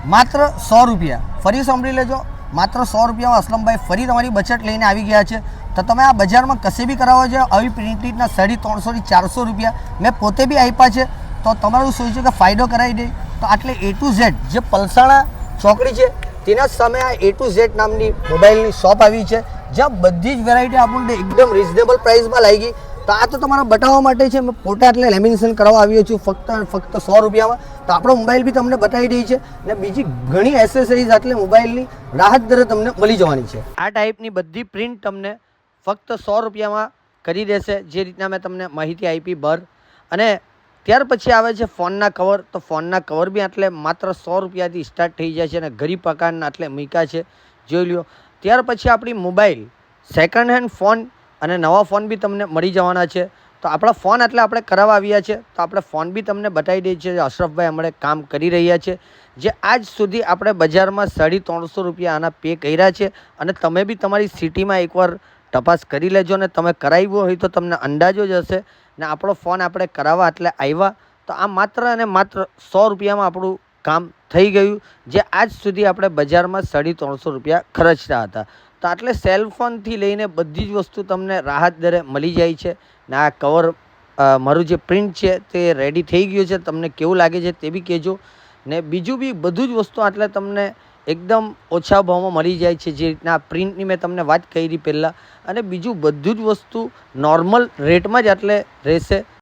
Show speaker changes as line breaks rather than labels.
માત્ર 100 રૂપિયા. ફરી સાંભળી લેજો, માત્ર 100 રૂપિયામાં અસલમભાઈ ફરી તમારી બચત લઈને આવી ગયા છે. તો તમે આ બજારમાં કશે બી કરાવો છો આવી પ્રિન્ટેડના 350 થી 400 રૂપિયા મેં પોતે બી આપ્યા છે. તો તમારું શું છે કે ફાયદો કરાવી દે. તો આટલે A to Z જે પલસાણા ચોકડી છે તેના સામે આ A to Z નામની મોબાઈલની શોપ આવી છે, જ્યાં બધી જ વેરાયટી આપણને એકદમ રિઝનેબલ પ્રાઇસમાં લાગી. તો આ તો તમારા બતાવવા માટે છે. મેં પોતે એટલે લેમિનેશન કરવા આવ્યો છું ફક્ત 100 રૂપિયામાં. તો આપણો મોબાઈલ બી તમને બતાવી દઈ છે ને બીજી ઘણી એસેસરીઝ એટલે મોબાઈલની રાહત દરે તમને મળી જવાની છે. આ ટાઈપની બધી પ્રિન્ટ તમને ફક્ત 100 રૂપિયામાં કરી દેશે, જે રીતના મેં તમને માહિતી આપી બર. અને ત્યાર પછી આવે છે ફોનના કવર. તો ફોનના કવર બી એટલે માત્ર 100 રૂપિયાથી સ્ટાર્ટ થઈ જાય છે અને ગરીબ પ્રકારના એટલે મીકા છે, જોઈ લ્યો. ત્યાર પછી આપણી મોબાઈલ સેકન્ડ હેન્ડ ફોન અને નવા ફોન બી તમને મળી જવાના છે. તો આપણા ફોન એટલે આપણે કરાવવા આવ્યા છે, તો આપણે ફોન બી તમને બતાવી દઈએ છીએ. અશરફભાઈ હમણાં કામ કરી રહ્યા છે, જે આજ સુધી આપણે બજારમાં 350 રૂપિયા આના પે કર્યા છે. અને તમે બી તમારી સિટીમાં એકવાર તપાસ કરી લેજો ને તમે કરાવ્યો હોય તો તમને અંદાજો જ હશે. ને આપણો ફોન આપણે કરાવવા એટલે આવ્યા, તો આ માત્ર અને માત્ર 100 રૂપિયામાં આપણું કામ થઈ ગયું, જે આજ સુધી આપણે બજારમાં 350 રૂપિયા ખર્ચતા હતા. તો આટલે સેલફોનથી લઈને બધી જ વસ્તુ તમને રાહત દરે મળી જાય છે. ને આ કવર મારું જે પ્રિન્ટ છે તે રેડી થઈ ગયું છે. તમને કેવું લાગે છે તે બી કહેજો. ને બીજું બી બધું જ વસ્તુ એટલે તમને એકદમ ઓછા ભાવમાં મળી જાય છે, જે રીતના આ પ્રિન્ટની મેં તમને વાત કરી પહેલાં. અને બીજું બધું જ વસ્તુ નોર્મલ રેટમાં જ એટલે રહેશે.